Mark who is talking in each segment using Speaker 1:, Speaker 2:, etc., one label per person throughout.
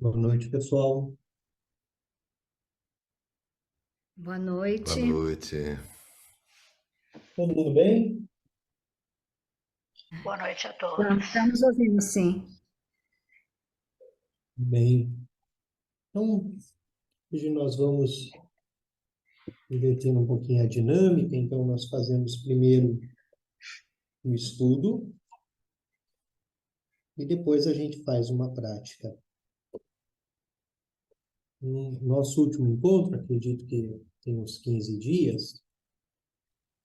Speaker 1: Boa noite, pessoal.
Speaker 2: Boa
Speaker 3: Boa
Speaker 2: noite.
Speaker 3: noite.
Speaker 1: Todo mundo bem?
Speaker 4: Boa noite a
Speaker 2: Então,
Speaker 4: todos.
Speaker 2: estamos ouvindo, sim.
Speaker 1: Bem. Então, hoje nós vamos invertendo um pouquinho a dinâmica. Então, nós fazemos primeiro o estudo e depois a gente faz uma prática. No nosso último encontro, acredito que tem uns 15 dias,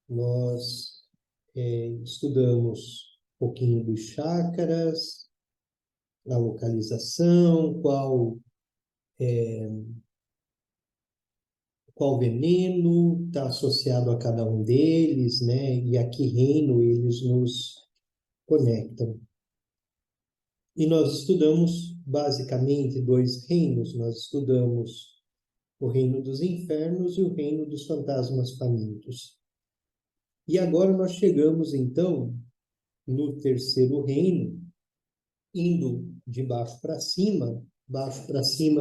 Speaker 1: nós estudamos um pouquinho dos chakras, a localização, qual veneno está associado a cada um deles, né? E a que reino eles nos conectam. E nós estudamos basicamente dois reinos. Nós estudamos o reino dos infernos e o reino dos fantasmas famintos. E agora nós chegamos, então, no terceiro reino, indo de baixo para cima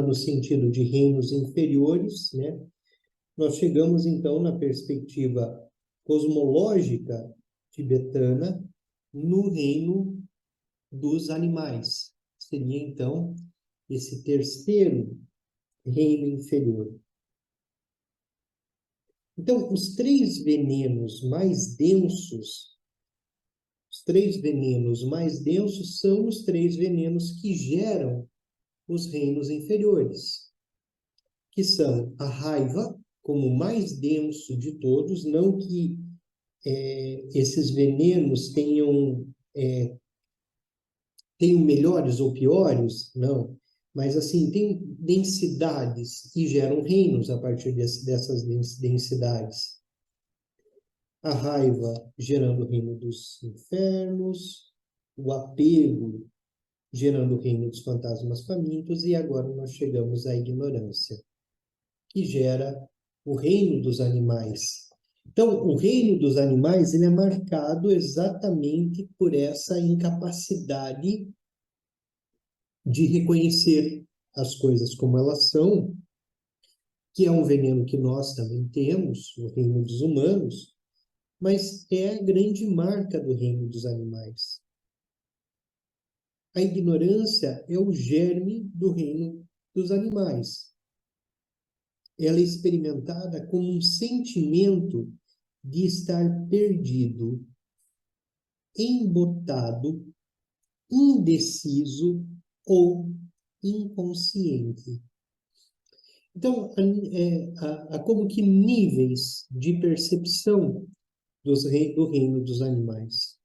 Speaker 1: no sentido de reinos inferiores, né? Nós chegamos, então, na perspectiva cosmológica tibetana, no reino dos animais. Seria, então, esse terceiro reino inferior. Então, os três venenos mais densos são os três venenos que geram os reinos inferiores, que são a raiva, como o mais denso de todos, não que esses venenos tenham melhores ou piores, não, mas assim, tem densidades e geram reinos a partir dessas densidades. A raiva gerando o reino dos infernos, o apego gerando o reino dos fantasmas famintos, e agora nós chegamos à ignorância, que gera o reino dos animais. Então, o reino dos animais ele é marcado exatamente por essa incapacidade de reconhecer as coisas como elas são, que é um veneno que nós também temos, o reino dos humanos, mas é a grande marca do reino dos animais. A ignorância é o germe do reino dos animais. Ela é experimentada como um sentimento de estar perdido, embotado, indeciso ou inconsciente. Então, há como que níveis de percepção do reino dos animais.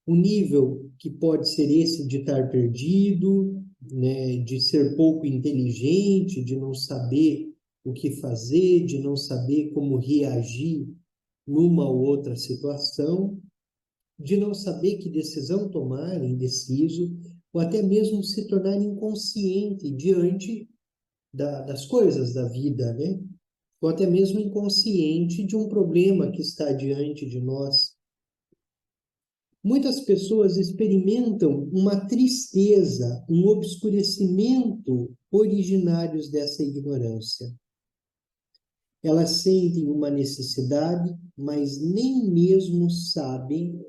Speaker 1: O nível que pode ser esse de estar perdido, né, de ser pouco inteligente, de não saber o que fazer, de não saber como reagir numa ou outra situação, de não saber que decisão tomar, indeciso, ou até mesmo se tornar inconsciente diante das coisas da vida, né? Ou até mesmo inconsciente de um problema que está diante de nós. Muitas pessoas experimentam uma tristeza, um obscurecimento originários dessa ignorância. Elas sentem uma necessidade, mas nem mesmo sabem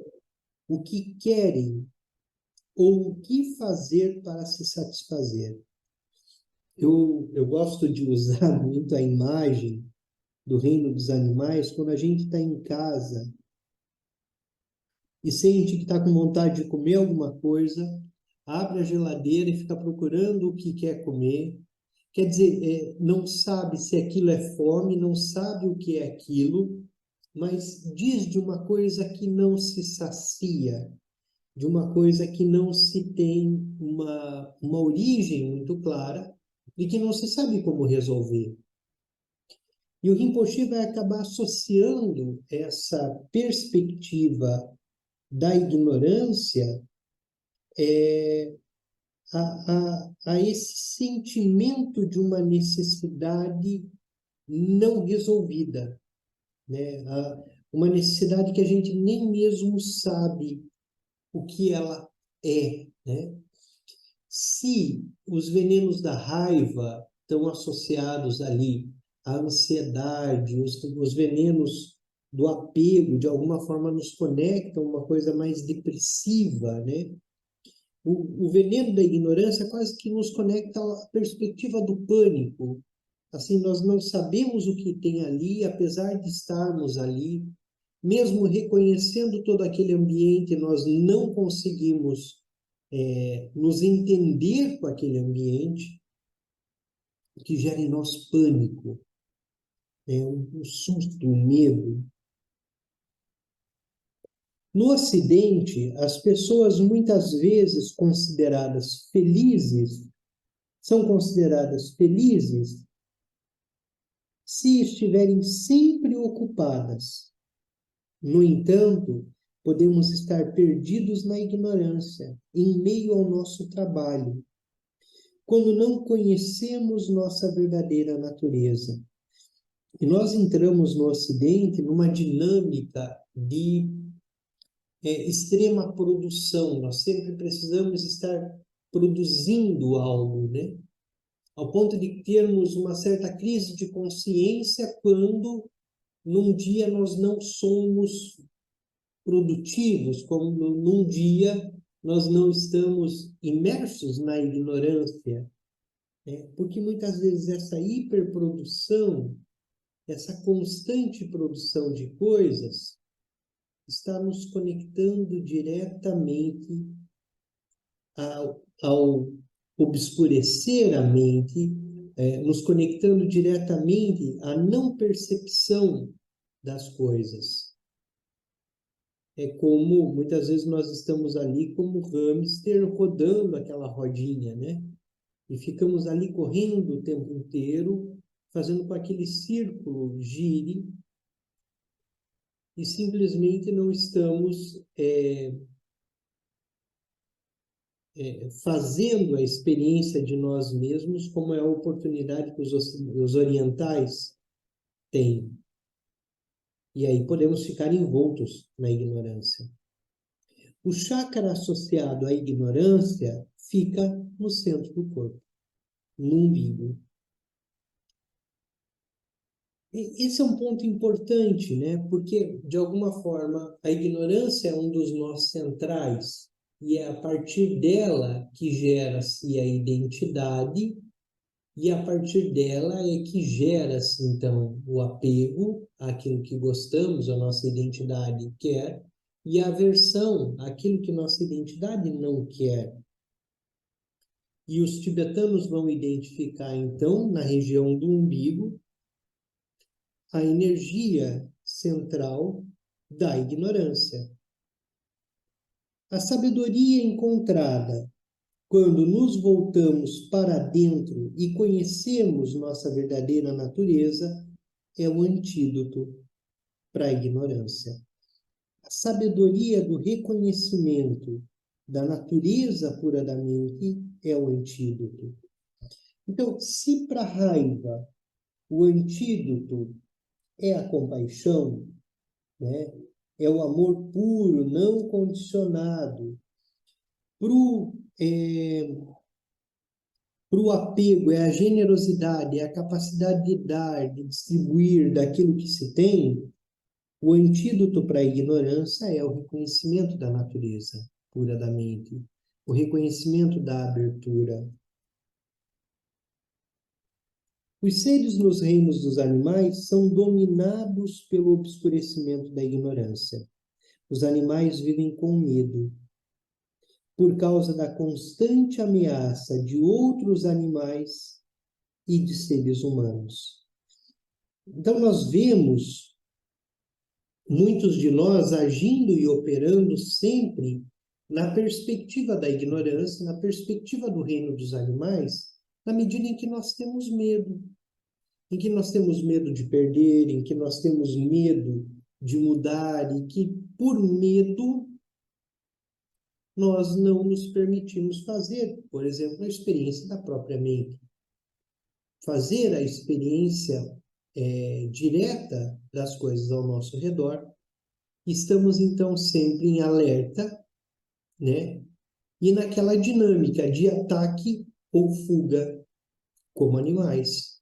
Speaker 1: o que querem ou o que fazer para se satisfazer. Eu gosto de usar muito a imagem do reino dos animais quando a gente está em casa e sente que está com vontade de comer alguma coisa, abre a geladeira e fica procurando o que quer comer. Quer dizer, não sabe se aquilo é fome, não sabe o que é aquilo, mas diz de uma coisa que não se sacia, de uma coisa que não se tem uma origem muito clara e que não se sabe como resolver. E o Rinpoche vai acabar associando essa perspectiva da ignorância a esse sentimento de uma necessidade não resolvida, né? Uma necessidade que a gente nem mesmo sabe o que ela é, né? Se os venenos da raiva estão associados ali à ansiedade, os venenos do apego, de alguma forma, nos conectam a uma coisa mais depressiva, né? O veneno da ignorância quase que nos conecta à perspectiva do pânico. Assim, nós não sabemos o que tem ali, apesar de estarmos ali, mesmo reconhecendo todo aquele ambiente, nós não conseguimos nos entender com aquele ambiente, que gera em nós pânico, um susto, um medo. No Ocidente, as pessoas muitas vezes consideradas felizes, são consideradas felizes se estiverem sempre ocupadas. No entanto, podemos estar perdidos na ignorância, em meio ao nosso trabalho, quando não conhecemos nossa verdadeira natureza. E nós entramos no Ocidente numa dinâmica de extrema produção. Nós sempre precisamos estar produzindo algo, né? Ao ponto de termos uma certa crise de consciência quando, num dia, nós não somos produtivos, como num dia nós não estamos imersos na ignorância, né? Porque muitas vezes essa hiperprodução, essa constante produção de coisas, está nos conectando diretamente ao obscurecer a mente, nos conectando diretamente à não percepção das coisas. É como, muitas vezes, nós estamos ali como hamster rodando aquela rodinha, né? E ficamos ali correndo o tempo inteiro, fazendo com que aquele círculo gire, e simplesmente não estamos fazendo a experiência de nós mesmos como é a oportunidade que os orientais têm. E aí podemos ficar envoltos na ignorância. O chakra associado à ignorância fica no centro do corpo, no umbigo. Esse é um ponto importante, né? Porque, de alguma forma, a ignorância é um dos nós centrais, e é a partir dela que gera-se a identidade, e a partir dela é que gera-se, então, o apego àquilo que gostamos, a nossa identidade quer, e a aversão àquilo que nossa identidade não quer. E os tibetanos vão identificar, então, na região do umbigo, a energia central da ignorância. A sabedoria encontrada quando nos voltamos para dentro e conhecemos nossa verdadeira natureza é o antídoto para a ignorância. A sabedoria do reconhecimento da natureza pura da mente é o antídoto. Então, se para a raiva o antídoto é a compaixão, né? É o amor puro, não condicionado. Pro apego, é a generosidade, é a capacidade de dar, de distribuir daquilo que se tem. O antídoto para a ignorância é o reconhecimento da natureza pura da mente, o reconhecimento da abertura. Os seres nos reinos dos animais são dominados pelo obscurecimento da ignorância. Os animais vivem com medo, por causa da constante ameaça de outros animais e de seres humanos. Então, nós vemos muitos de nós agindo e operando sempre na perspectiva da ignorância, na perspectiva do reino dos animais, na medida em que nós temos medo. Em que nós temos medo de perder, em que nós temos medo de mudar, e que, por medo, nós não nos permitimos fazer, por exemplo, a experiência da própria mente. Fazer a experiência direta das coisas ao nosso redor. Estamos, então, sempre em alerta, né? e naquela dinâmica de ataque ou fuga, como animais.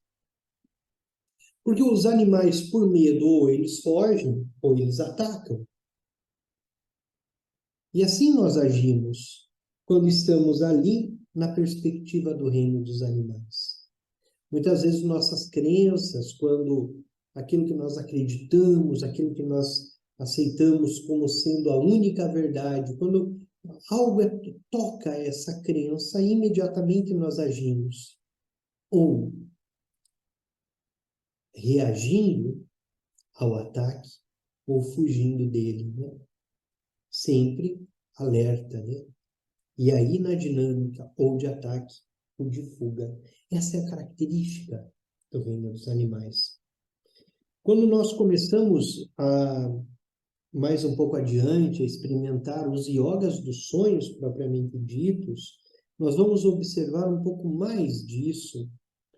Speaker 1: Porque os animais, por medo, ou eles fogem, ou eles atacam. E assim nós agimos quando estamos ali na perspectiva do reino dos animais. Muitas vezes nossas crenças, quando aquilo que nós acreditamos, aquilo que nós aceitamos como sendo a única verdade, quando algo toca essa crença, imediatamente nós agimos ou reagindo ao ataque ou fugindo dele, né? Sempre alerta, né? E aí na dinâmica ou de ataque ou de fuga. Essa é a característica do reino dos animais. Quando nós começamos a mais um pouco adiante a experimentar os yogas dos sonhos propriamente ditos, nós vamos observar um pouco mais disso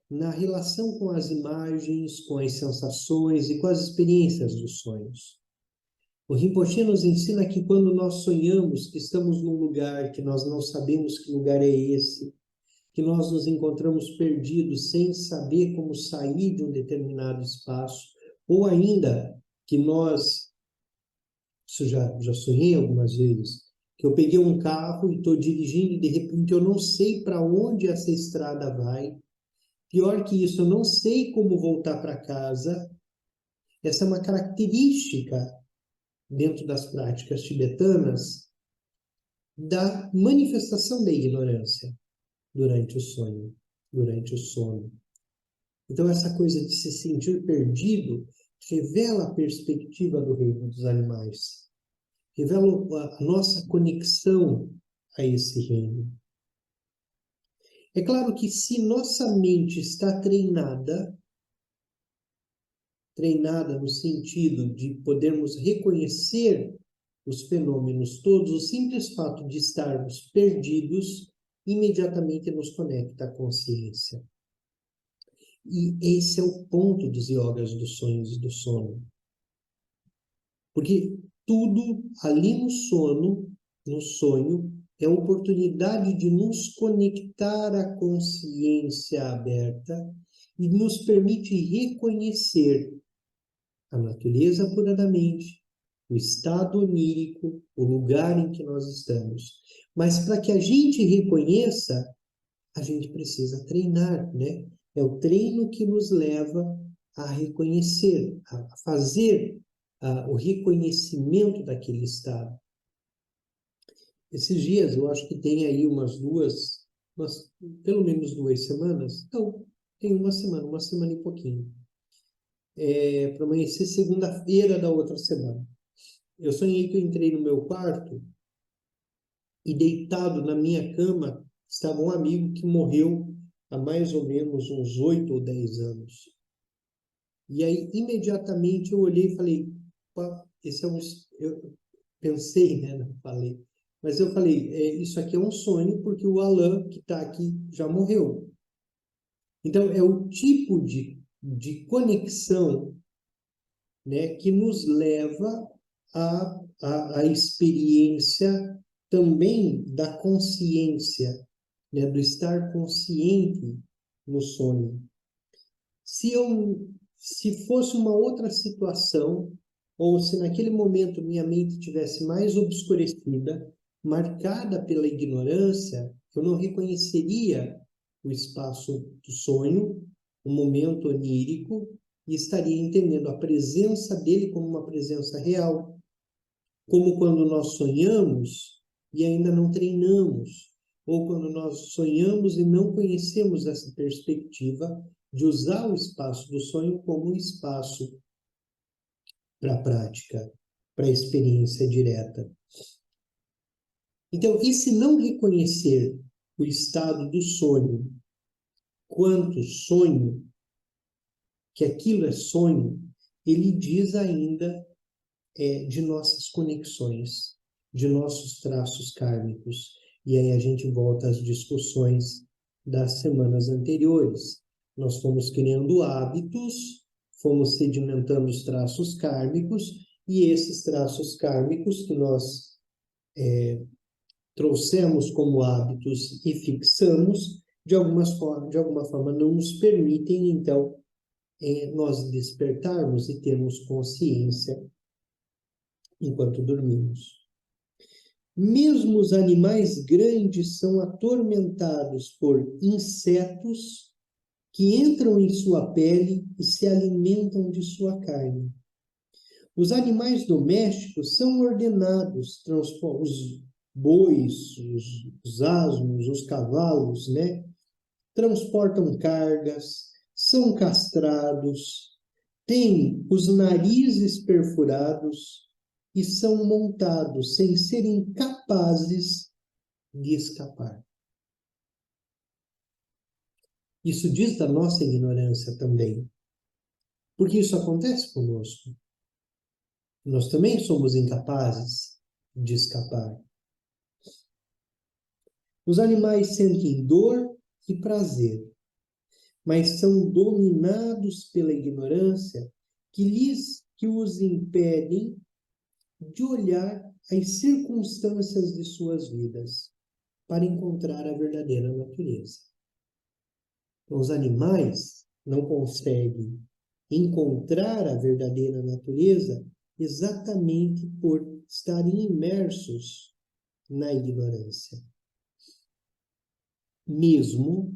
Speaker 1: na relação com as imagens, com as sensações e com as experiências dos sonhos. O Rinpoche nos ensina que quando nós sonhamos que estamos num lugar que nós não sabemos que lugar é esse, que nós nos encontramos perdidos sem saber como sair de um determinado espaço, ou ainda que nós, isso já sonhei algumas vezes, que eu peguei um carro e estou dirigindo e de repente eu não sei para onde essa estrada vai. Pior que isso, eu não sei como voltar para casa. Essa é uma característica dentro das práticas tibetanas da manifestação da ignorância durante o sonho, durante o sono. Então, essa coisa de se sentir perdido revela a perspectiva do reino dos animais, revela a nossa conexão a esse reino. É claro que se nossa mente está treinada no sentido de podermos reconhecer os fenômenos todos, o simples fato de estarmos perdidos imediatamente nos conecta à consciência. E esse é o ponto dos yogas dos sonhos e do sono. Porque tudo ali no sonho, é a oportunidade de nos conectar à consciência aberta e nos permite reconhecer a natureza pura da mente, o estado onírico, o lugar em que nós estamos. Mas para que a gente reconheça, a gente precisa treinar, né? É o treino que nos leva a reconhecer, a fazer o reconhecimento daquele estado. Esses dias, eu acho que tem aí pelo menos 2 semanas. Não, tem uma semana e pouquinho. Para amanhecer segunda-feira da outra semana. Eu sonhei que eu entrei no meu quarto e deitado na minha cama estava um amigo que morreu há mais ou menos uns 8 ou 10 anos. E aí, imediatamente, eu olhei e falei, esse é um... Eu pensei, né? Não falei. Mas eu falei, isso aqui é um sonho porque o Alain, que está aqui, já morreu. Então, é o tipo de conexão, né, que nos leva à experiência também da consciência, né, do estar consciente no sonho. Se fosse uma outra situação, ou se naquele momento minha mente tivesse mais obscurecida, marcada pela ignorância, eu não reconheceria o espaço do sonho, o momento onírico, e estaria entendendo a presença dele como uma presença real. Como quando nós sonhamos e ainda não treinamos, ou quando nós sonhamos e não conhecemos essa perspectiva de usar o espaço do sonho como um espaço para a prática, para a experiência direta. Então, esse não reconhecer o estado do sonho quanto sonho, que aquilo é sonho, ele diz ainda de nossas conexões, de nossos traços kármicos. E aí a gente volta às discussões das semanas anteriores. Nós fomos criando hábitos, fomos sedimentando os traços kármicos, e esses traços kármicos que nós trouxemos como hábitos e fixamos, de alguma forma não nos permitem, então, nós despertarmos e termos consciência enquanto dormimos. Mesmo os animais grandes são atormentados por insetos que entram em sua pele e se alimentam de sua carne. Os animais domésticos são ordenados, os bois, os asnos, os cavalos, né? Transportam cargas, são castrados, têm os narizes perfurados e são montados sem serem capazes de escapar. Isso diz da nossa ignorância também, porque isso acontece conosco. Nós também somos incapazes de escapar. Os animais sentem dor e prazer, mas são dominados pela ignorância que os impedem de olhar as circunstâncias de suas vidas para encontrar a verdadeira natureza. Então, os animais não conseguem encontrar a verdadeira natureza exatamente por estarem imersos na ignorância. Mesmo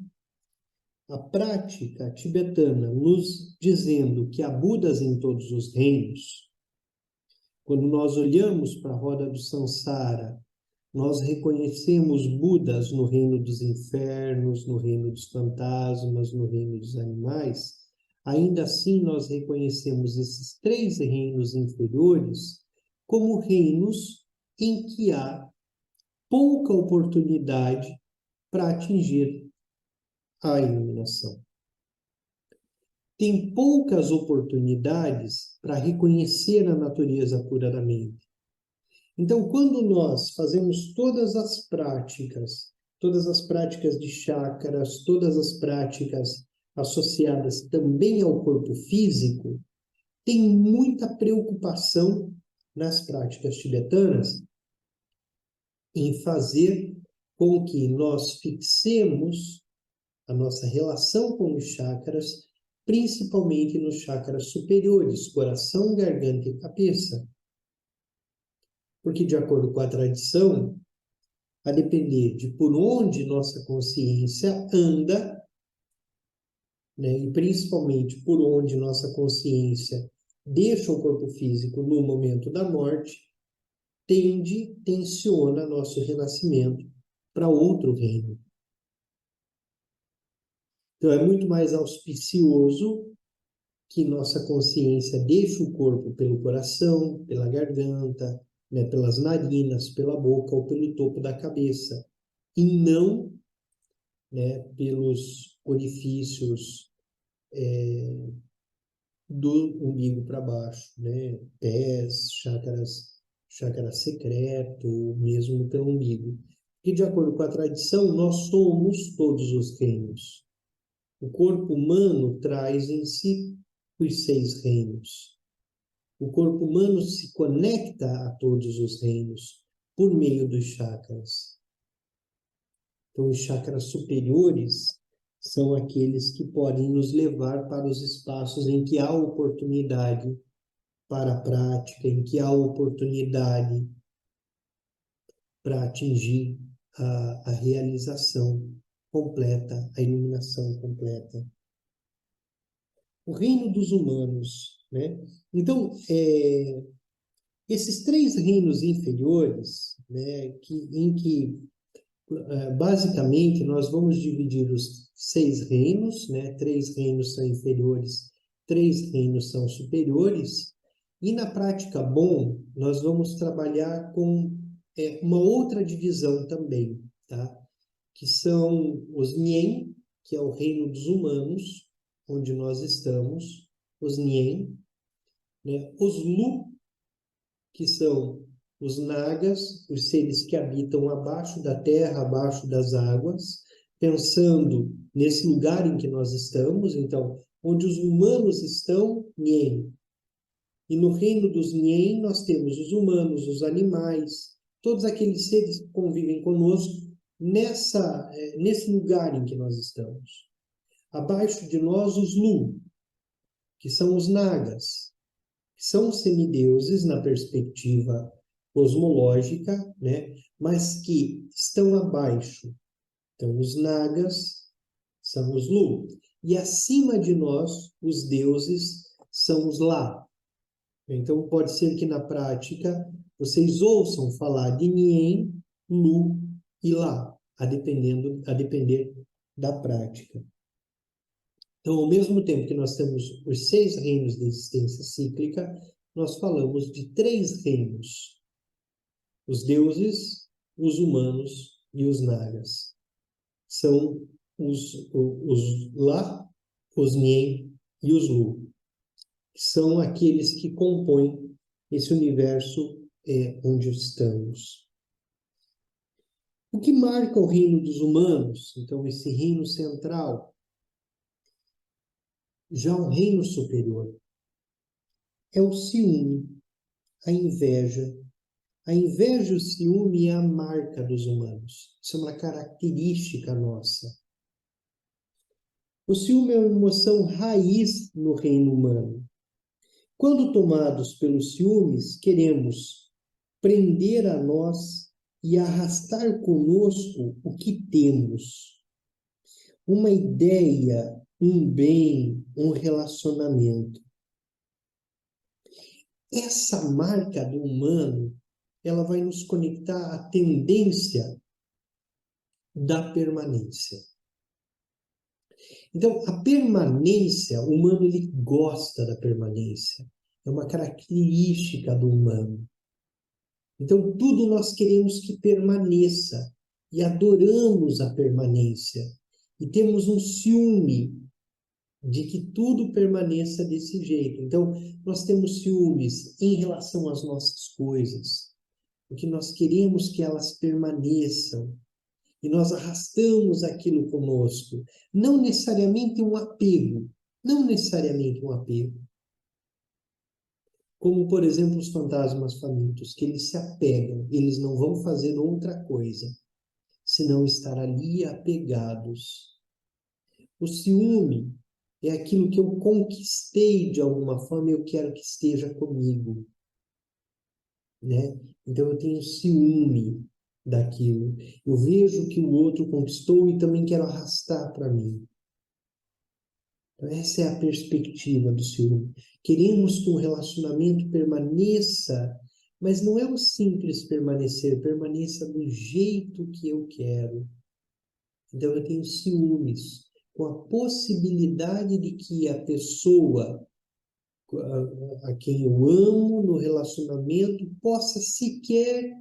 Speaker 1: a prática tibetana nos dizendo que há Budas em todos os reinos, quando nós olhamos para a roda do Sansara, nós reconhecemos Budas no reino dos infernos, no reino dos fantasmas, no reino dos animais. Ainda assim, nós reconhecemos esses 3 reinos inferiores como reinos em que há pouca oportunidade para atingir a iluminação. Tem poucas oportunidades para reconhecer a natureza pura da mente. Então, quando nós fazemos todas as práticas de chakras, todas as práticas associadas também ao corpo físico, tem muita preocupação nas práticas tibetanas em fazer com que nós fixemos a nossa relação com os chakras, principalmente nos chakras superiores, coração, garganta e cabeça. Porque, de acordo com a tradição, a depender de por onde nossa consciência anda, né, e principalmente por onde nossa consciência deixa o corpo físico no momento da morte, tensiona nosso renascimento para outro reino. Então, é muito mais auspicioso que nossa consciência deixe o corpo pelo coração, pela garganta, né, pelas narinas, pela boca ou pelo topo da cabeça, e não, né, pelos orifícios do umbigo para baixo, né, pés, chakra secreto, mesmo pelo umbigo. E de acordo com a tradição, nós somos todos os reinos. O corpo humano traz em si os 6 reinos. O corpo humano se conecta a todos os reinos por meio dos chakras. Então, os chakras superiores são aqueles que podem nos levar para os espaços em que há oportunidade para a prática, em que há oportunidade para atingir a realização completa, a iluminação completa. O reino dos humanos, né? Então, esses 3 reinos inferiores, né, em que basicamente nós vamos dividir os 6 reinos, né? 3 reinos são inferiores, 3 reinos são superiores, e na prática bom nós vamos trabalhar com uma outra divisão também, tá? Que são os Nien, que é o reino dos humanos, onde nós estamos, os Nien, né? Os Lu, que são os Nagas, os seres que habitam abaixo da terra, abaixo das águas, pensando nesse lugar em que nós estamos, então, onde os humanos estão, Nien. E no reino dos Nien nós temos os humanos, os animais, todos aqueles seres que convivem conosco nesse lugar em que nós estamos. Abaixo de nós, os Lu, que são os Nagas, que são semideuses na perspectiva cosmológica, né? Mas que estão abaixo. Então, os Nagas são os Lu. E acima de nós, os deuses são os Lá. Então, pode ser que na prática vocês ouçam falar de Nien, Lu e Lá, a depender da prática. Então, ao mesmo tempo que nós temos os 6 reinos de existência cíclica, nós falamos de 3 reinos: os deuses, os humanos e os nagas. São os Lá, os Nien e os Lu, que são aqueles que compõem esse universo onde estamos. O que marca o reino dos humanos, então, esse reino central, já o reino superior, é o ciúme, a inveja. A inveja e o ciúme é a marca dos humanos. Isso é uma característica nossa. O ciúme é uma emoção raiz no reino humano. Quando tomados pelos ciúmes, queremos prender a nós e arrastar conosco o que temos. Uma ideia, um bem, um relacionamento. Essa marca do humano, ela vai nos conectar à tendência da permanência. Então, a permanência, o humano ele gosta da permanência. É uma característica do humano. Então, tudo nós queremos que permaneça e adoramos a permanência. E temos um ciúme de que tudo permaneça desse jeito. Então, nós temos ciúmes em relação às nossas coisas, porque nós queremos que elas permaneçam. E nós arrastamos aquilo conosco. Não necessariamente um apego. Não necessariamente um apego. Como, por exemplo, os fantasmas famintos, que eles se apegam. Eles não vão fazer outra coisa, senão estar ali apegados. O ciúme é aquilo que eu conquistei de alguma forma e eu quero que esteja comigo, né? Então eu tenho ciúme daquilo. Eu vejo que o outro conquistou e também quero arrastar para mim. Então, essa é a perspectiva do ciúme. Queremos que um relacionamento permaneça, mas não é um simples permanecer, permaneça do jeito que eu quero. Então eu tenho ciúmes com a possibilidade de que a pessoa a quem eu amo no relacionamento possa sequer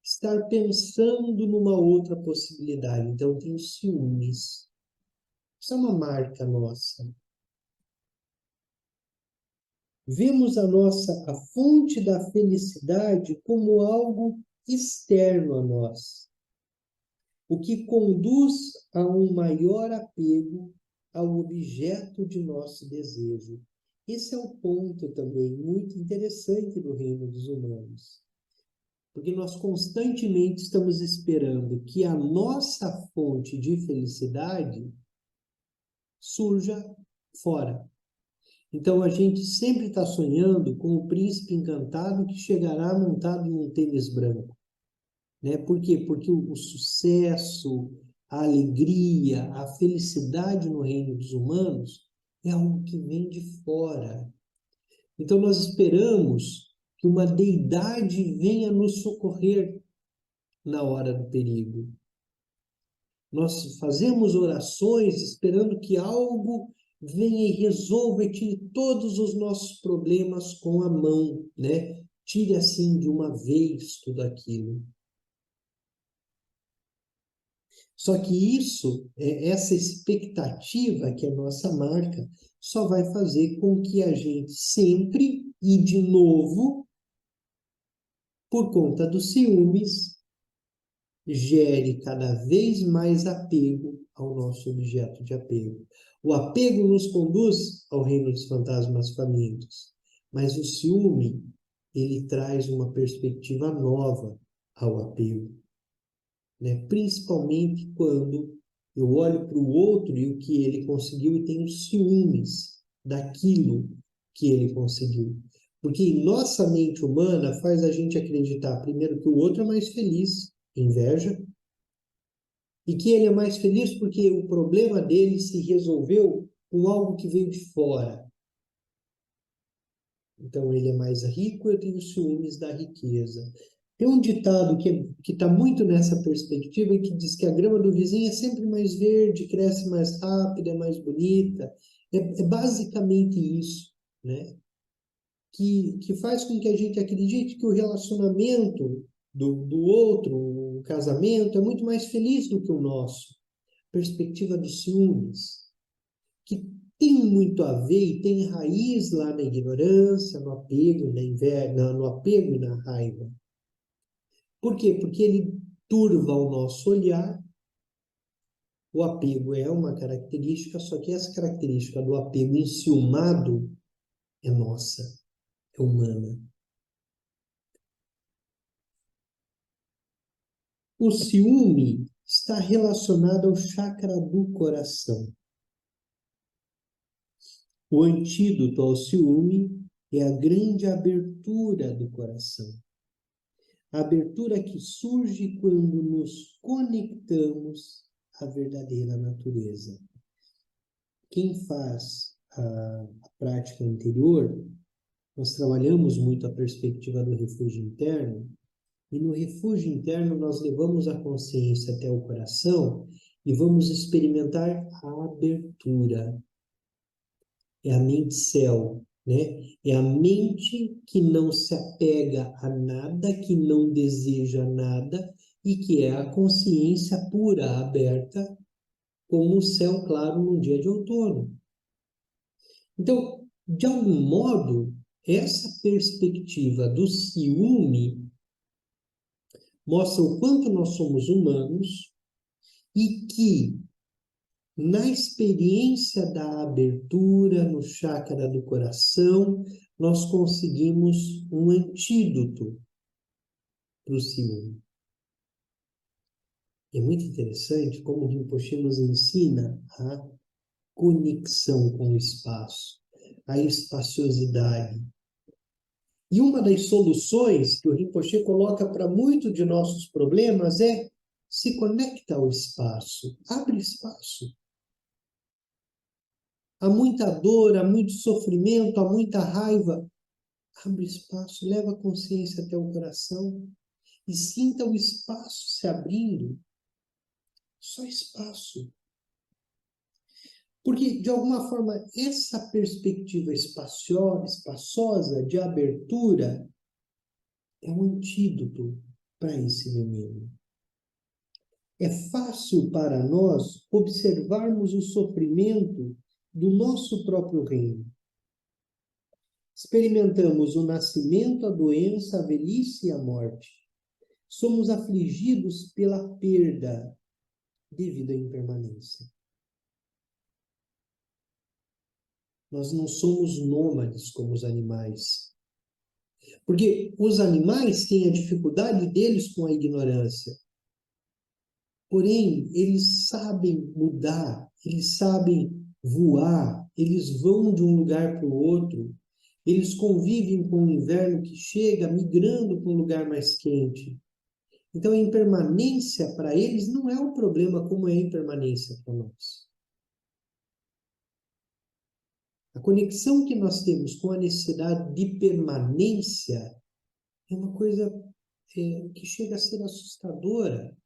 Speaker 1: estar pensando numa outra possibilidade. Então, eu tenho ciúmes. Isso é uma marca nossa. Vemos a fonte da felicidade como algo externo a nós, o que conduz a um maior apego ao objeto de nosso desejo. Esse é um ponto também muito interessante do reino dos humanos. Porque nós constantemente estamos esperando que a nossa fonte de felicidade surja fora. Então a gente sempre está sonhando com o príncipe encantado que chegará montado num tênis branco. Né? Por quê? Porque o sucesso, a alegria, a felicidade no reino dos humanos é algo que vem de fora. Então nós esperamos que uma deidade venha nos socorrer na hora do perigo. Nós fazemos orações esperando que algo venha e resolva e tire todos os nossos problemas com a mão, né? Tire assim de uma vez tudo aquilo. Só que essa expectativa que é a nossa marca, só vai fazer com que a gente sempre e de novo, por conta dos ciúmes, gere cada vez mais apego ao nosso objeto de apego. O apego nos conduz ao reino dos fantasmas famintos, mas o ciúme, ele traz uma perspectiva nova ao apego, né? Principalmente quando eu olho para o outro e o que ele conseguiu e tenho ciúmes daquilo que ele conseguiu. Porque em nossa mente humana faz a gente acreditar, primeiro, que o outro é mais feliz, inveja, e que ele é mais feliz porque o problema dele se resolveu com algo que veio de fora. Então ele é mais rico, eu tenho ciúmes da riqueza. Tem um ditado que está muito nessa perspectiva e que diz que a grama do vizinho é sempre mais verde, cresce mais rápido, é mais bonita. É basicamente isso, né? Que faz com que a gente acredite que o relacionamento do outro, o casamento, é muito mais feliz do que o nosso. Perspectiva dos ciúmes, que tem muito a ver e tem raiz lá na ignorância, no apego, na inveja, no apego e na raiva. Por quê? Porque ele turva o nosso olhar. O apego é uma característica, só que essa característica do apego enciumado é nossa, é humana. O ciúme está relacionado ao chakra do coração. O antídoto ao ciúme é a grande abertura do coração. A abertura que surge quando nos conectamos à verdadeira natureza. Quem faz a prática anterior, nós trabalhamos muito a perspectiva do refúgio interno, e no refúgio interno nós levamos a consciência até o coração e vamos experimentar a abertura. É a mente céu, né? É a mente que não se apega a nada, que não deseja nada e que é a consciência pura, aberta, como o céu claro num dia de outono. Então, de algum modo, essa perspectiva do ciúme mostra o quanto nós somos humanos e que na experiência da abertura no chakra do coração, nós conseguimos um antídoto para o ciúme. É muito interessante como o Rinpoche nos ensina a conexão com o espaço, a espaciosidade. E uma das soluções que o Rinpoche coloca para muitos de nossos problemas é se conecta ao espaço, abre espaço. Há muita dor, há muito sofrimento, há muita raiva. Abre espaço, leva a consciência até o coração e sinta o espaço se abrindo. Só espaço. Porque, de alguma forma, essa perspectiva espaçosa de abertura é um antídoto para esse veneno. É fácil para nós observarmos o sofrimento do nosso próprio reino. Experimentamos o nascimento, a doença, a velhice e a morte. Somos afligidos pela perda devido à impermanência. Nós não somos nômades como os animais. Porque os animais têm a dificuldade deles com a ignorância. Porém, eles sabem mudar, eles sabem voar, eles vão de um lugar para o outro, eles convivem com o inverno que chega, migrando para um lugar mais quente. Então, a impermanência para eles não é um problema como é a impermanência para nós. A conexão que nós temos com a necessidade de permanência é uma coisa que chega a ser assustadora.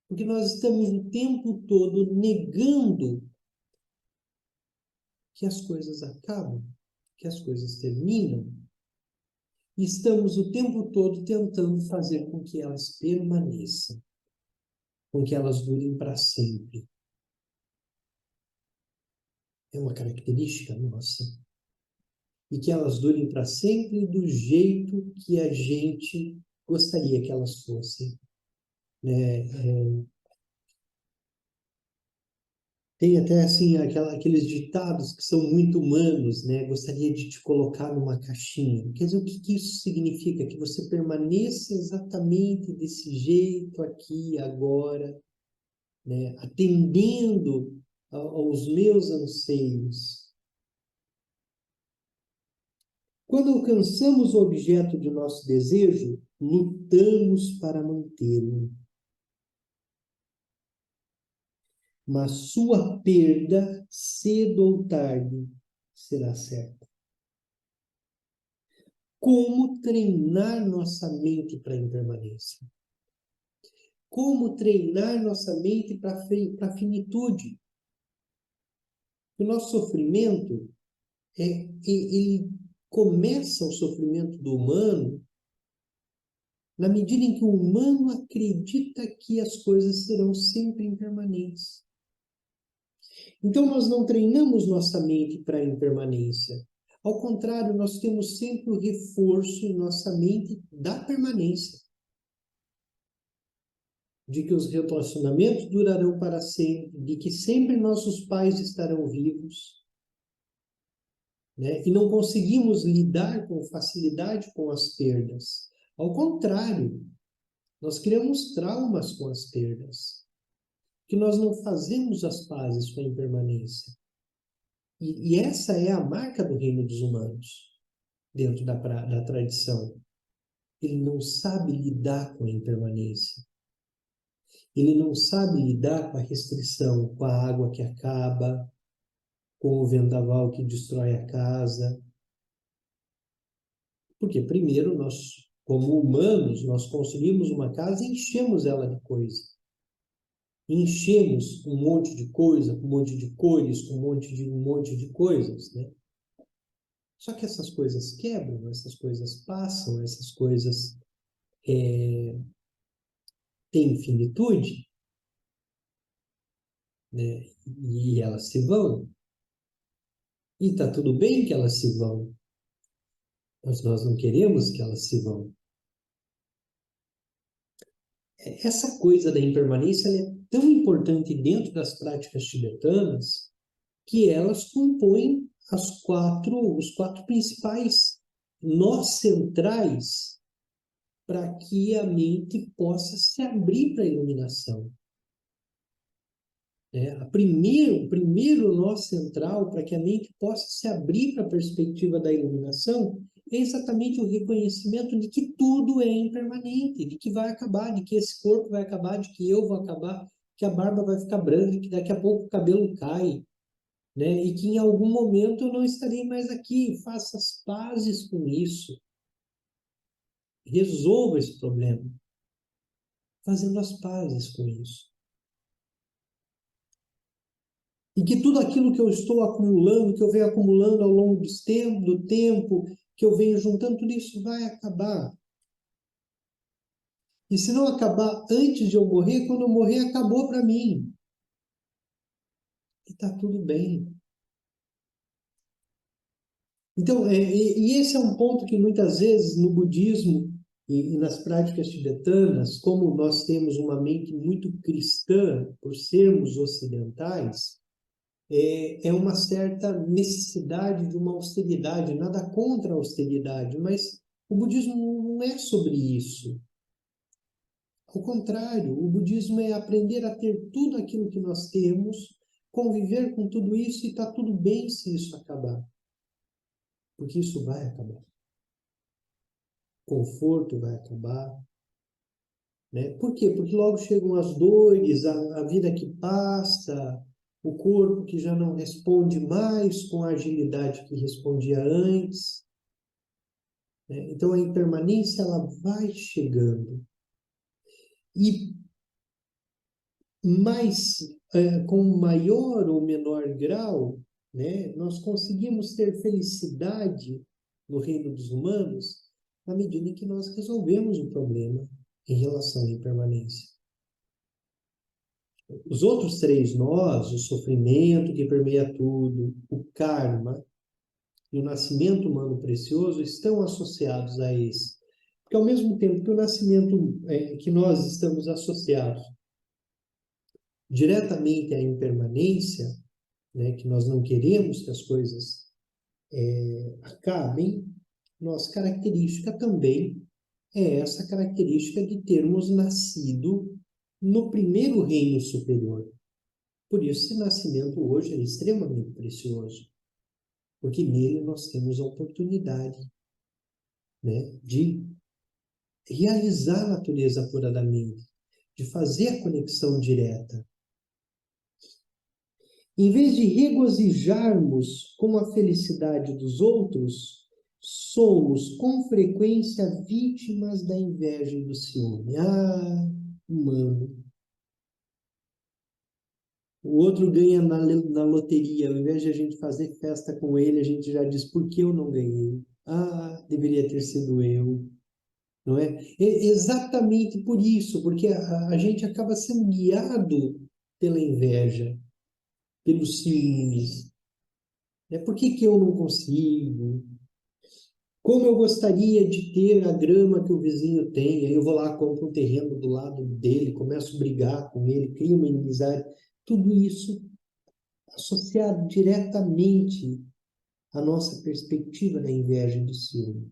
Speaker 1: Porque nós estamos o tempo todo negando que as coisas acabam, que as coisas terminam. E estamos o tempo todo tentando fazer com que elas permaneçam, com que elas durem para sempre. É uma característica nossa. E que elas durem para sempre do jeito que a gente gostaria que elas fossem. Tem até assim aqueles ditados que são muito humanos, né? Gostaria de te colocar numa caixinha. Quer dizer, o que que isso significa? Que você permaneça exatamente desse jeito aqui, agora, né? Atendendo aos meus anseios. Quando alcançamos o objeto de nosso desejo, lutamos para mantê-lo. Mas sua perda, cedo ou tarde, será certa. Como treinar nossa mente para a impermanência? Como treinar nossa mente para a finitude? O nosso sofrimento, ele começa o sofrimento do humano na medida em que o humano acredita que as coisas serão sempre impermanentes. Então, nós não treinamos nossa mente para a impermanência. Ao contrário, nós temos sempre o reforço em nossa mente da permanência. De que os relacionamentos durarão para sempre, de que sempre nossos pais estarão vivos, né? E não conseguimos lidar com facilidade com as perdas. Ao contrário, nós criamos traumas com as perdas, que nós não fazemos as pazes com a impermanência. E essa é a marca do reino dos humanos, dentro da tradição. Ele não sabe lidar com a impermanência. Ele não sabe lidar com a restrição, com a água que acaba, com o vendaval que destrói a casa. Porque primeiro nós, como humanos, nós construímos uma casa e enchemos ela de coisa. Enchemos um monte de coisa, com um monte de cores, com um monte de coisas, né? Só que essas coisas quebram, essas coisas passam, essas coisas têm finitude, né? E elas se vão. E está tudo bem que elas se vão, mas nós não queremos que elas se vão. Essa coisa da impermanência é tão importante dentro das práticas tibetanas que elas compõem os quatro principais nós centrais para que a mente possa se abrir para a iluminação. O primeiro nó central para que a mente possa se abrir para a perspectiva da iluminação é exatamente o reconhecimento de que tudo é impermanente, de que vai acabar, de que esse corpo vai acabar, de que eu vou acabar, que a barba vai ficar branca, que daqui a pouco o cabelo cai, né? E que em algum momento eu não estarei mais aqui. Faça as pazes com isso. Resolva esse problema, fazendo as pazes com isso. E que tudo aquilo que eu estou acumulando, que eu venho acumulando ao longo do tempo, que eu venho juntando, tudo isso vai acabar. E se não acabar antes de eu morrer, quando eu morrer, acabou para mim. E está tudo bem. Então, e esse é um ponto que muitas vezes no budismo e nas práticas tibetanas, como nós temos uma mente muito cristã, por sermos ocidentais, é uma certa necessidade de uma austeridade, nada contra a austeridade, mas o budismo não é sobre isso. Ao contrário, o budismo é aprender a ter tudo aquilo que nós temos, conviver com tudo isso e está tudo bem se isso acabar. Porque isso vai acabar. O conforto vai acabar. Né? Por quê? Porque logo chegam as dores, a vida que passa, o corpo que já não responde mais com a agilidade que respondia antes. Né? Então, a impermanência ela vai chegando. E com maior ou menor grau, né, nós conseguimos ter felicidade no reino dos humanos na medida em que nós resolvemos o problema em relação à impermanência. Os outros três nós, o sofrimento que permeia tudo, o karma e o nascimento humano precioso, estão associados a esse. Porque ao mesmo tempo que o nascimento, que nós estamos associados diretamente à impermanência, né, que nós não queremos que as coisas acabem, nossa característica também é essa característica de termos nascido no primeiro reino superior. Por isso, esse nascimento hoje é extremamente precioso, porque nele nós temos a oportunidade, né, de realizar a natureza apuradamente, de fazer a conexão direta. Em vez de regozijarmos com a felicidade dos outros, somos com frequência vítimas da inveja e do ciúme. Ah, humano. O outro ganha na loteria, ao invés de a gente fazer festa com ele, a gente já diz, por que eu não ganhei? Ah, deveria ter sido eu. Não é? É exatamente por isso, porque a gente acaba sendo guiado pela inveja, pelos ciúmes. Por que que eu não consigo? Como eu gostaria de ter a grama que o vizinho tem? Aí eu vou lá, compro um terreno do lado dele, começo a brigar com ele, crio uma inimizade. Tudo isso associado diretamente à nossa perspectiva da inveja e do ciúme.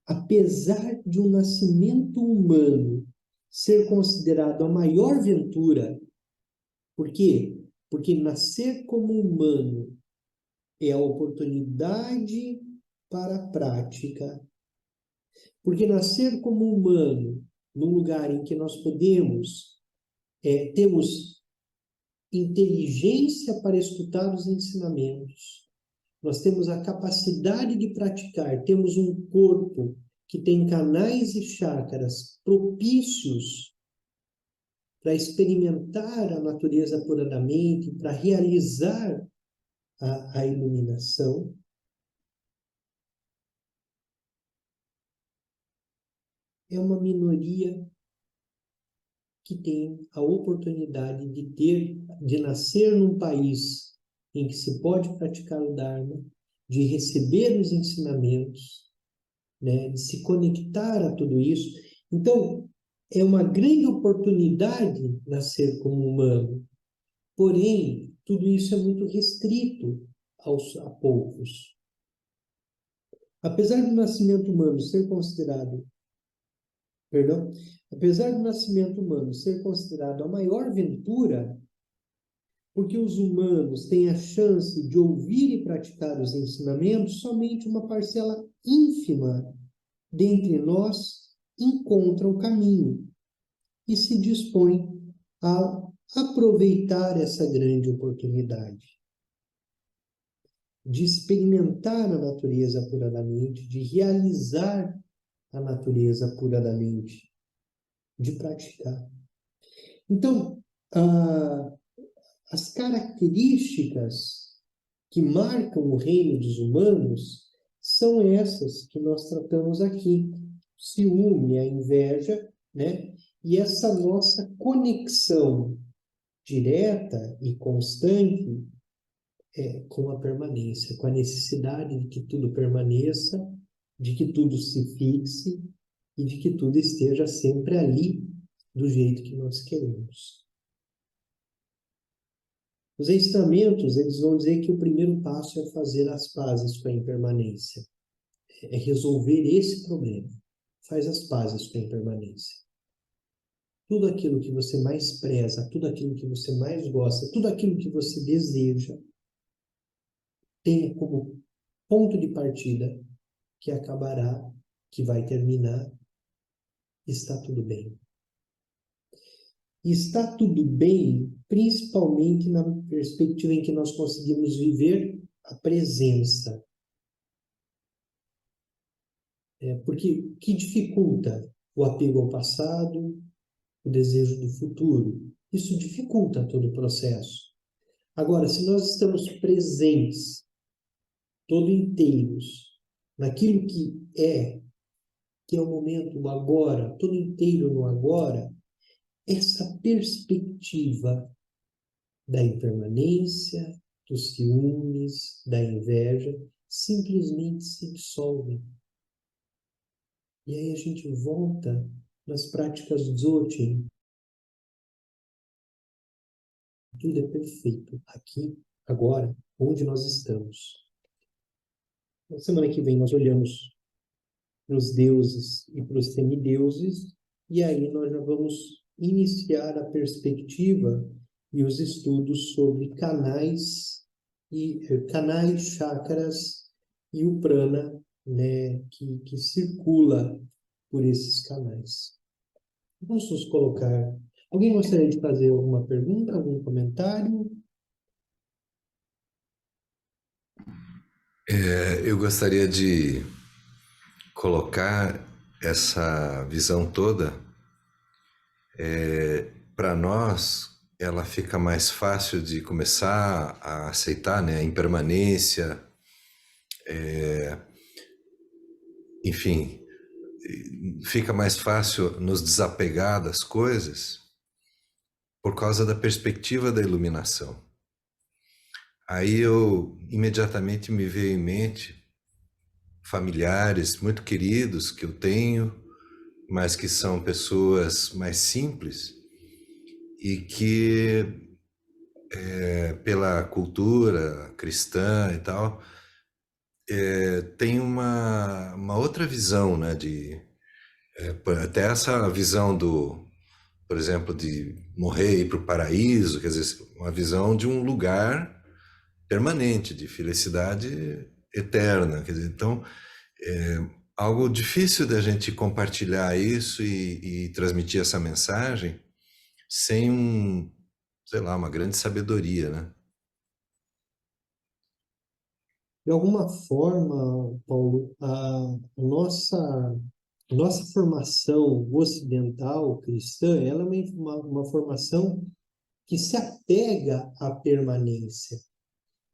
Speaker 1: Apesar de um nascimento humano ser considerado a maior ventura, por quê? Porque nascer como humano é a oportunidade para a prática. Porque nascer como humano, num lugar em que nós podemos, temos inteligência para escutar os ensinamentos, nós temos a capacidade de praticar, temos um corpo que tem canais e chácaras propícios para experimentar a natureza apuradamente, para realizar a iluminação. É uma minoria que tem a oportunidade de nascer num país em que se pode praticar o Dharma, de receber os ensinamentos, né, de se conectar a tudo isso. Então, é uma grande oportunidade nascer como humano. Porém, tudo isso é muito restrito a poucos. Apesar do nascimento humano ser considerado, perdão, apesar do nascimento humano ser considerado a maior ventura, porque os humanos têm a chance de ouvir e praticar os ensinamentos, somente uma parcela ínfima dentre nós encontra o caminho e se dispõe a aproveitar essa grande oportunidade de experimentar a natureza apuradamente, de realizar a natureza apuradamente, de praticar. Então, as características que marcam o reino dos humanos são essas que nós tratamos aqui. O ciúme, a inveja, né? E essa nossa conexão direta e constante com a permanência, com a necessidade de que tudo permaneça, de que tudo se fixe e de que tudo esteja sempre ali do jeito que nós queremos. Os ensinamentos, eles vão dizer que o primeiro passo é fazer as pazes com a impermanência, é resolver esse problema. Faz as pazes com a impermanência. Tudo aquilo que você mais preza, tudo aquilo que você mais gosta, tudo aquilo que você deseja, tenha como ponto de partida que acabará, que vai terminar, está tudo bem. E está tudo bem, principalmente na perspectiva em que nós conseguimos viver a presença. Porque o que dificulta o apego ao passado, o desejo do futuro? Isso dificulta todo o processo. Agora, se nós estamos presentes, todo inteiros, naquilo que é o momento, o agora, todo inteiro no agora, essa perspectiva da impermanência, dos ciúmes, da inveja, simplesmente se dissolve. E aí a gente volta nas práticas Dzogchen, Tudo é perfeito aqui, agora, onde nós estamos. Na semana que vem nós olhamos para os deuses e para os semideuses, e aí nós já vamos iniciar a perspectiva e os estudos sobre canais, chakras e o prana, né, que circula por esses canais. Vamos nos colocar. Alguém gostaria de fazer alguma pergunta, algum comentário?
Speaker 3: Eu gostaria de colocar essa visão toda. Para nós, ela fica mais fácil de começar a aceitar, né? A impermanência, enfim, fica mais fácil nos desapegar das coisas por causa da perspectiva da iluminação. Aí eu imediatamente me veio em mente familiares muito queridos que eu tenho, mas que são pessoas mais simples e que, pela cultura cristã e tal, tem uma outra visão, né, até essa visão por exemplo, de morrer e ir para o paraíso, quer dizer, uma visão de um lugar permanente, de felicidade eterna, quer dizer, então, algo difícil da gente compartilhar isso e transmitir essa mensagem sem sei lá, uma grande sabedoria, né?
Speaker 1: De alguma forma, Paulo, a nossa formação ocidental cristã, ela é uma formação que se apega à permanência.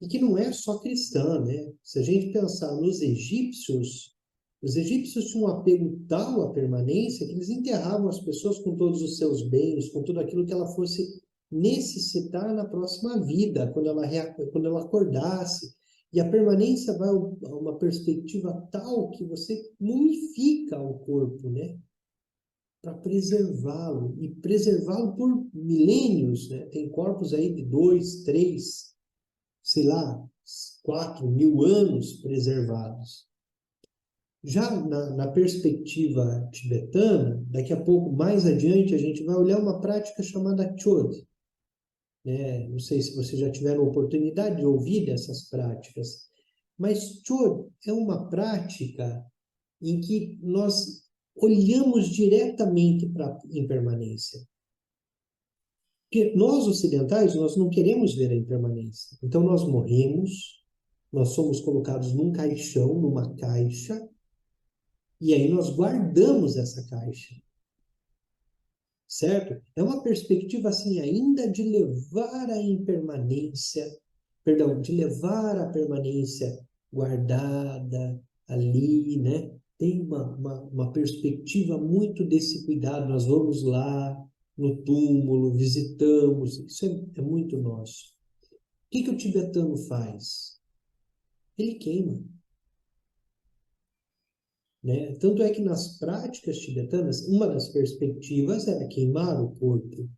Speaker 1: E que não é só cristã, né? Se a gente pensar nos egípcios, os egípcios tinham um apego tal à permanência que eles enterravam as pessoas com todos os seus bens, com tudo aquilo que ela fosse necessitar na próxima vida, quando ela acordasse. E a permanência vai a uma perspectiva tal que você mumifica o corpo, né? Para preservá-lo, e preservá-lo por milênios, né? Tem corpos aí de 2, 3, sei lá, 4.000 anos preservados. Já na perspectiva tibetana, daqui a pouco, mais adiante, a gente vai olhar uma prática chamada Chod, né? Não sei se vocês já tiveram oportunidade de ouvir dessas práticas, mas Chod é uma prática em que nós olhamos diretamente para a impermanência. Porque nós ocidentais, nós não queremos ver a impermanência. Então nós morremos, nós somos colocados num caixão, numa caixa, e aí nós guardamos essa caixa, certo? É uma perspectiva assim ainda de levar a impermanência, perdão, de levar a permanência guardada ali, né? Tem uma perspectiva muito desse cuidado. Nós vamos lá no túmulo, visitamos, isso é muito nosso. O que o tibetano faz? Ele queima. Né? Tanto é que nas práticas tibetanas, uma das perspectivas era queimar o corpo.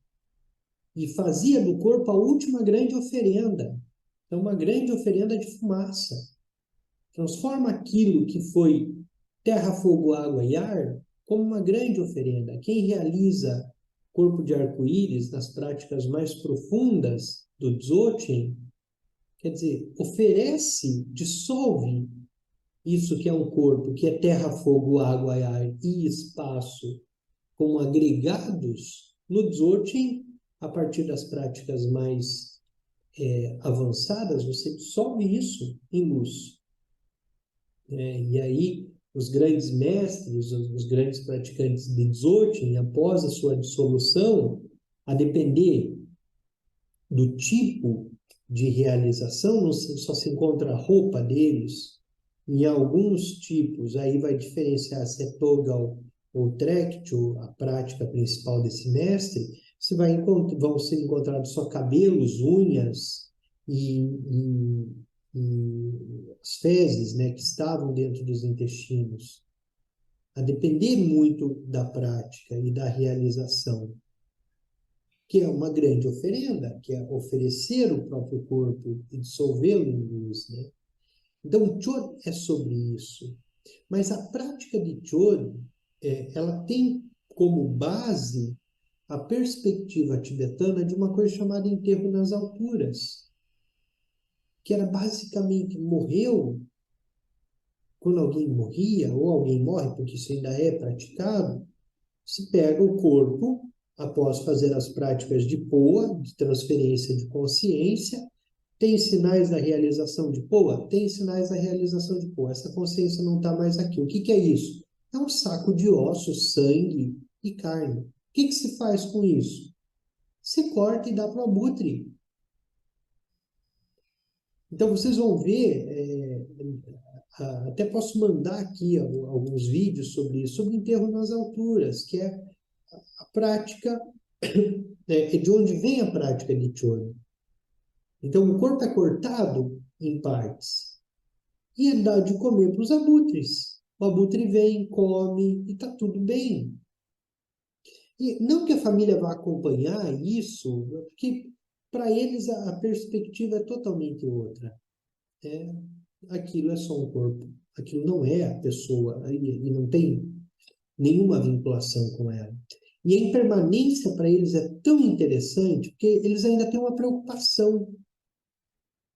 Speaker 1: E fazia do corpo a última grande oferenda. Então, uma grande oferenda de fumaça. Transforma aquilo que foi terra, fogo, água e ar como uma grande oferenda. Quem realiza corpo de arco-íris nas práticas mais profundas do Dzogchen, quer dizer, oferece, dissolve isso que é um corpo, que é terra, fogo, água, ar e espaço, como agregados no Dzogchen, a partir das práticas mais avançadas, você dissolve isso em luz. E aí, os grandes mestres, os grandes praticantes de Dzogchen, após a sua dissolução, a depender do tipo de realização, não só se encontra a roupa deles. Em alguns tipos, aí vai diferenciar se é Togal ou Trekchö, a prática principal desse mestre, vão ser encontrados só cabelos, unhas e as fezes, né, que estavam dentro dos intestinos. A depender muito da prática e da realização. que é uma grande oferenda, que é oferecer o próprio corpo e dissolvê-lo em luz, né? Então, o Chod é sobre isso. Mas a prática de Chod, ela tem como base a perspectiva tibetana de uma coisa chamada enterro nas alturas, que era basicamente morreu, quando alguém morria, ou alguém morre, porque isso ainda é praticado, se pega o corpo, após fazer as práticas de POA, de transferência de consciência. Tem sinais da realização de POA? Tem sinais da realização de POA. Essa consciência não está mais aqui. O que é isso? É um saco de ossos, sangue e carne. O que se faz com isso? Se corta e dá para o abutre. Então, vocês vão ver, até posso mandar aqui alguns vídeos sobre isso, sobre enterro nas alturas, que é a prática, é de onde vem a prática de Chön. Então, o corpo é cortado em partes e é dado de comer para os abutres. O abutre vem, come e está tudo bem. E não que a família vá acompanhar isso, porque para eles a perspectiva é totalmente outra. Aquilo é só um corpo, aquilo não é a pessoa, e não tem nenhuma vinculação com ela. E a impermanência para eles é tão interessante, porque eles ainda têm uma preocupação,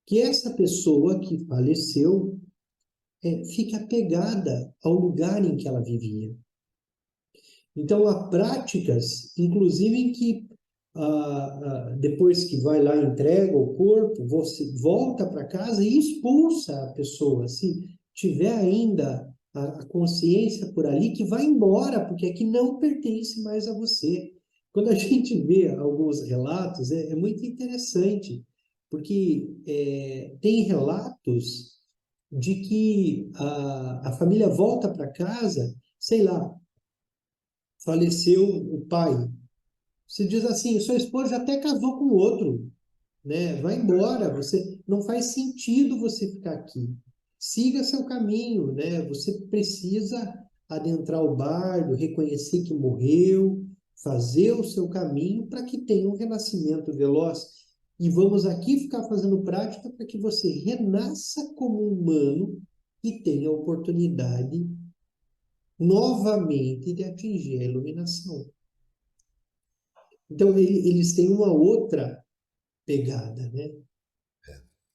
Speaker 1: que essa pessoa que faleceu fique apegada ao lugar em que ela vivia. Então, há práticas, inclusive, em que depois que vai lá, entrega o corpo, você volta para casa e expulsa a pessoa. Se tiver ainda a consciência por ali, que vai embora, porque aqui não pertence mais a você. Quando a gente vê alguns relatos, é muito interessante, porque tem relatos de que a família volta para casa, sei lá, faleceu o pai. Você diz assim, sua esposa já até casou com outro, né? Vai embora, você não faz sentido você ficar aqui. Siga seu caminho, né? Você precisa adentrar o bardo, reconhecer que morreu, fazer o seu caminho para que tenha um renascimento veloz. E vamos aqui ficar fazendo prática para que você renasça como humano e tenha a oportunidade novamente de atingir a iluminação. Então, eles têm uma outra pegada, né?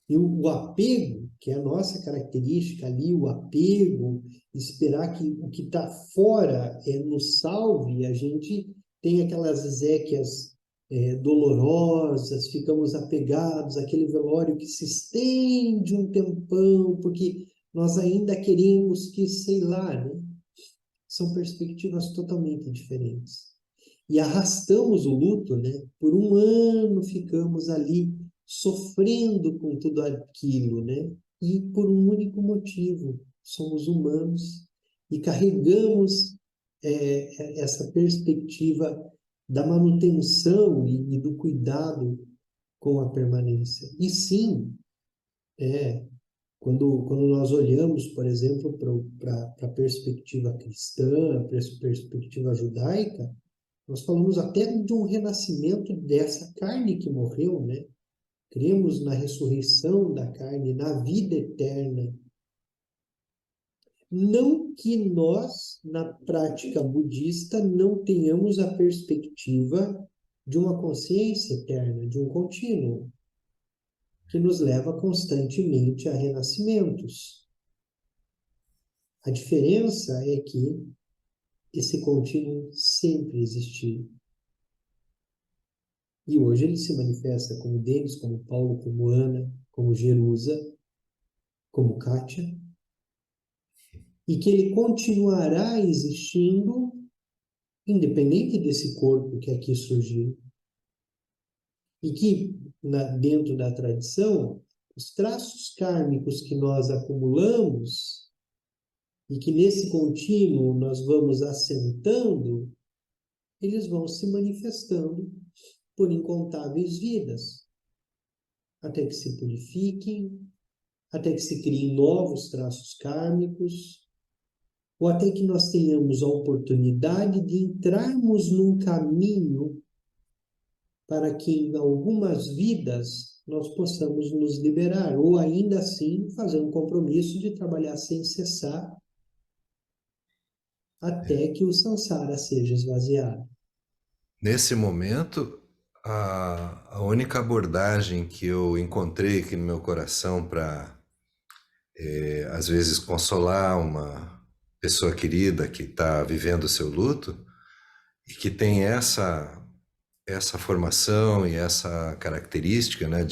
Speaker 1: E o apego, que é a nossa característica ali, o apego, esperar que o que está fora nos salve, a gente tem aquelas exéquias dolorosas, ficamos apegados àquele velório que se estende um tempão, porque nós ainda queremos que, sei lá, né? São perspectivas totalmente diferentes. E arrastamos o luto, né? Por um ano ficamos ali sofrendo com tudo aquilo, né? E por um único motivo, somos humanos e carregamos essa perspectiva da manutenção e do cuidado com a permanência. E sim, quando nós olhamos, por exemplo, para a perspectiva cristã, a perspectiva judaica, nós falamos até de um renascimento dessa carne que morreu, né? Cremos na ressurreição da carne, na vida eterna. Não que nós, na prática budista, não tenhamos a perspectiva de uma consciência eterna, de um contínuo, que nos leva constantemente a renascimentos. A diferença é que esse contínuo sempre existiu. E hoje ele se manifesta como Denis, como Paulo, como Ana, como Jerusa, como Kátia, e que ele continuará existindo independente desse corpo que aqui surgiu. E que, dentro da tradição, os traços kármicos que nós acumulamos e que nesse contínuo nós vamos assentando, eles vão se manifestando por incontáveis vidas, até que se purifiquem, até que se criem novos traços kármicos, ou até que nós tenhamos a oportunidade de entrarmos num caminho para que em algumas vidas nós possamos nos liberar, ou ainda assim fazer um compromisso de trabalhar sem cessar até que o samsara seja esvaziado.
Speaker 3: Nesse momento, a única abordagem que eu encontrei aqui no meu coração para, às vezes, consolar uma pessoa querida que está vivendo o seu luto e que tem essa formação e essa característica, né,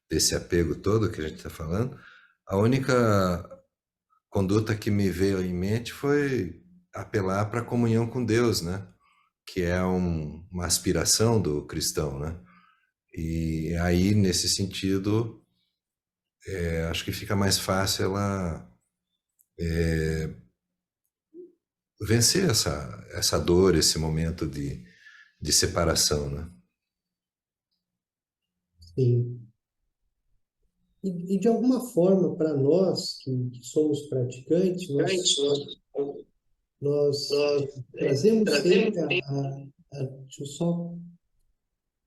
Speaker 3: desse apego todo que a gente está falando, a única conduta que me veio em mente foi apelar para a comunhão com Deus, né? Que é uma aspiração do cristão, né? E aí, nesse sentido, acho que fica mais fácil ela vencer essa dor, esse momento de separação, né?
Speaker 1: Sim. E de alguma forma, para nós que somos praticantes, nós trazemos sempre deixa eu só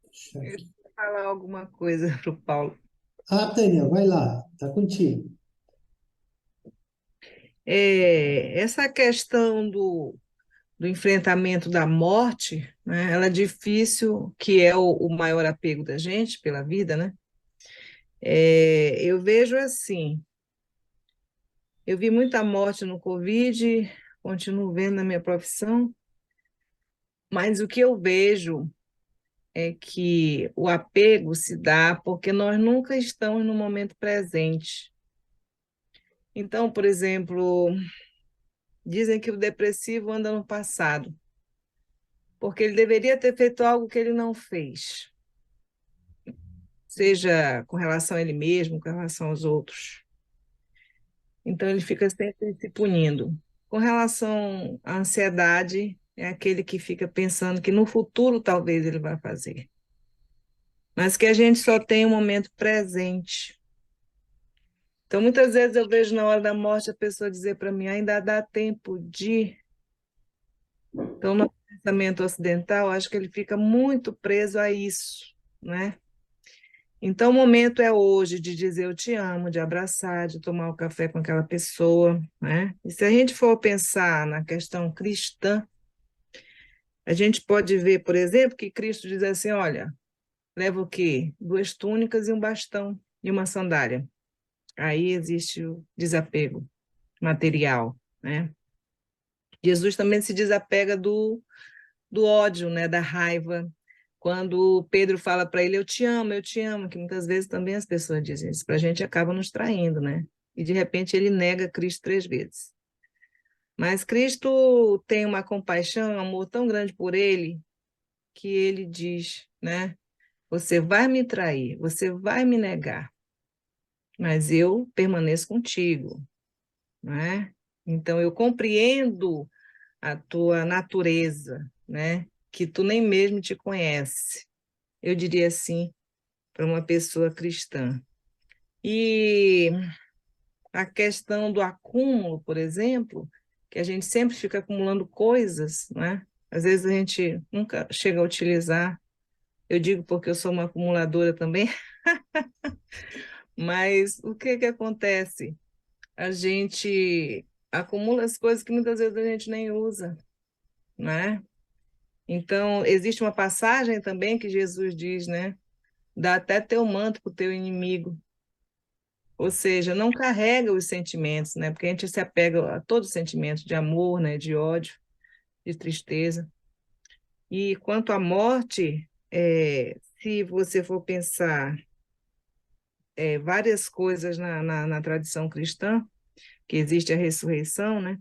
Speaker 1: puxar
Speaker 4: Eu
Speaker 1: aqui.
Speaker 4: ia falar alguma coisa para o Paulo.
Speaker 1: Tânia, vai lá, tá contigo.
Speaker 4: Essa questão do enfrentamento da morte, né, ela é difícil, que é o maior apego da gente pela vida, né? Eu vejo assim, eu vi muita morte no Covid, continuo vendo na minha profissão, mas o que eu vejo é que o apego se dá porque nós nunca estamos no momento presente. Então, por exemplo, dizem que o depressivo anda no passado, porque ele deveria ter feito algo que ele não fez, seja com relação a ele mesmo, com relação aos outros. Então, ele fica sempre se punindo. Com relação à ansiedade, é aquele que fica pensando que no futuro talvez ele vai fazer, mas que a gente só tem o momento presente. Então, muitas vezes eu vejo na hora da morte a pessoa dizer para mim, ainda dá tempo de... Então, no pensamento ocidental, acho que ele fica muito preso a isso, né? Então, o momento é hoje de dizer eu te amo, de abraçar, de tomar o café com aquela pessoa, né? E se a gente for pensar na questão cristã, a gente pode ver, por exemplo, que Cristo diz assim, olha, leva o quê? 2 túnicas e um bastão e uma sandália. Aí existe o desapego material, né? Jesus também se desapega do ódio, né? Da raiva. Quando Pedro fala para ele, eu te amo, que muitas vezes também as pessoas dizem isso, para a gente acaba nos traindo, né? E de repente ele nega Cristo 3 vezes. Mas Cristo tem uma compaixão, um amor tão grande por ele, que ele diz, né? Você vai me trair, você vai me negar, mas eu permaneço contigo, né? Então eu compreendo a tua natureza, né? Que tu nem mesmo te conhece. Eu diria assim, para uma pessoa cristã. E a questão do acúmulo, por exemplo, que a gente sempre fica acumulando coisas, né? Às vezes a gente nunca chega a utilizar. Eu digo porque eu sou uma acumuladora também, mas o que que acontece? A gente acumula as coisas que muitas vezes a gente nem usa, né? Então, existe uma passagem também que Jesus diz, né? Dá até teu manto para o teu inimigo. Ou seja, não carrega os sentimentos, né? Porque a gente se apega a todos os sentimentos de amor, né? De ódio, de tristeza. E quanto à morte, se você for pensar várias coisas na tradição cristã, que existe a ressurreição, né?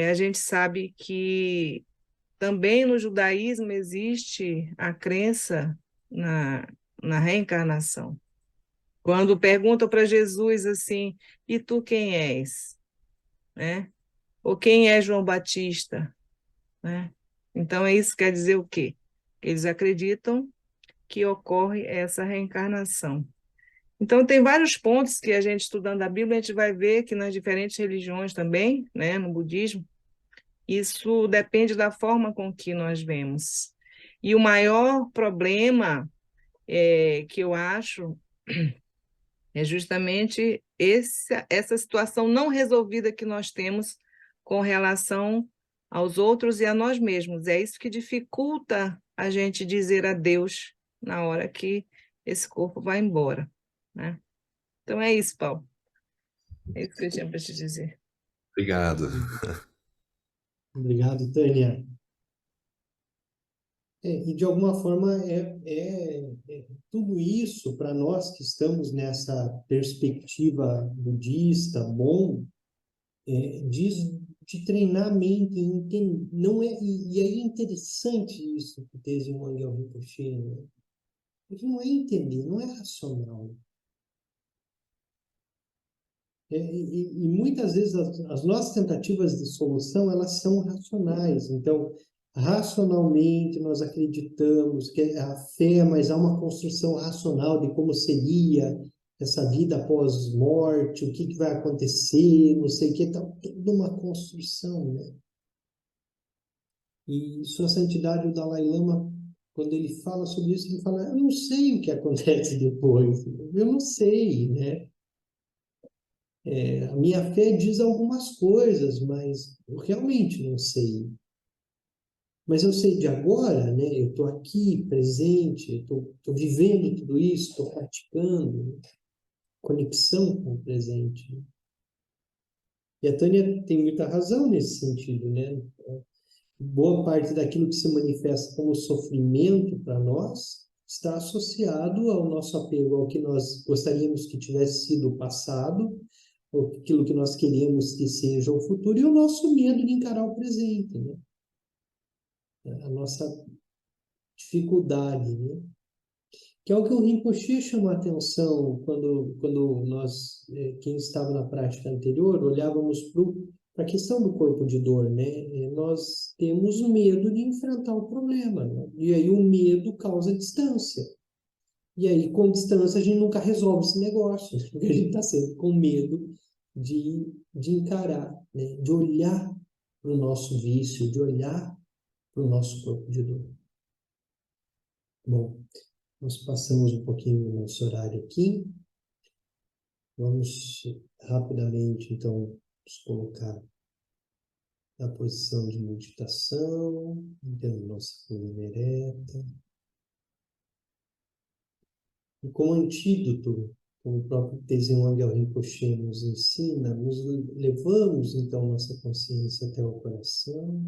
Speaker 4: A gente sabe que também no judaísmo existe a crença na, na reencarnação. Quando perguntam para Jesus assim, e tu quem és? Né? Ou quem é João Batista? Né? Então, isso quer dizer o quê? Eles acreditam que ocorre essa reencarnação. Então, tem vários pontos que a gente, estudando a Bíblia, a gente vai ver que nas diferentes religiões também, né, no budismo, isso depende da forma com que nós vemos. E o maior problema que eu acho é justamente essa situação não resolvida que nós temos com relação aos outros e a nós mesmos. É isso que dificulta a gente dizer adeus na hora que esse corpo vai embora, né? Então é isso, Paulo. É isso que eu tinha para te dizer.
Speaker 3: Obrigado.
Speaker 1: Obrigado, Tânia. E de alguma forma tudo isso para nós que estamos nessa perspectiva budista, bom, diz de treinar a mente, não é, e aí é interessante isso que o Tenzin Wangyal Rinpoche, né? Porque não é entender, não é racional. E muitas vezes as nossas tentativas de solução, elas são racionais. Então, racionalmente, nós acreditamos que a fé, mas há uma construção racional de como seria essa vida após morte, o que vai acontecer, não sei o que, tá toda uma construção, né? E Sua Santidade, o Dalai Lama, quando ele fala sobre isso, ele fala, eu não sei o que acontece depois, eu não sei, né? A minha fé diz algumas coisas, mas eu realmente não sei. Mas eu sei de agora, né? Eu estou aqui, presente, estou vivendo tudo isso, estou praticando, conexão com o presente. E a Tânia tem muita razão nesse sentido, né? Boa parte daquilo que se manifesta como sofrimento para nós está associado ao nosso apego ao que nós gostaríamos que tivesse sido o passado, ou aquilo que nós queremos que seja o futuro, e o nosso medo de encarar o presente, né? A nossa dificuldade, né? Que é o que o Rinpoche chamou a atenção quando nós, quem estava na prática anterior, olhávamos para a questão do corpo de dor, né? Nós temos medo de enfrentar o problema, né? E aí o medo causa distância. E aí, com distância, a gente nunca resolve esse negócio, porque a gente está sempre com medo de encarar, né? De olhar para o nosso vício, de olhar para o nosso corpo de dor. Bom, nós passamos um pouquinho do nosso horário aqui. Vamos rapidamente, então, nos colocar na posição de meditação, mantendo nossa coluna ereta. E como antídoto, como o próprio Tenzin Wangyal Rinpoche nos ensina, nos levamos, então, nossa consciência até o coração,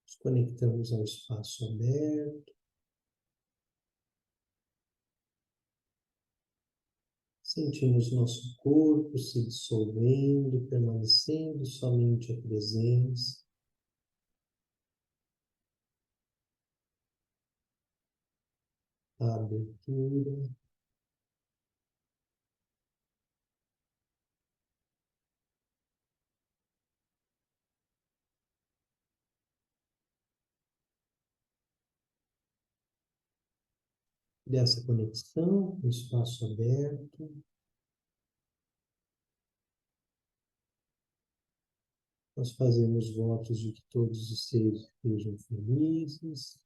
Speaker 1: nos conectamos ao espaço aberto, sentimos nosso corpo se dissolvendo, permanecendo somente a presença. A abertura. Dessa conexão, com o espaço aberto. Nós fazemos votos de que todos os seres sejam felizes,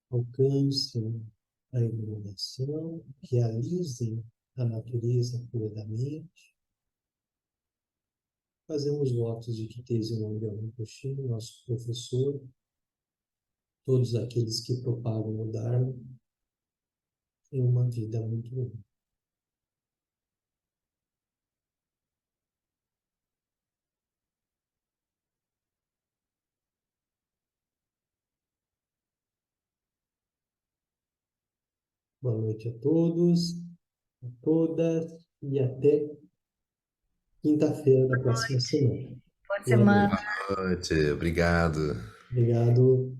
Speaker 1: alcancem a iluminação, realizem a natureza pura da mente. Fazemos votos de que Tenzin Wangyal Rinpoche, nosso professor, todos aqueles que propagam o Dharma, tenham uma vida muito boa. Boa noite a todos, a todas, e até quinta-feira da próxima semana.
Speaker 2: Boa
Speaker 1: Boa
Speaker 2: semana.
Speaker 1: noite.
Speaker 3: Boa noite, obrigado.
Speaker 1: Obrigado.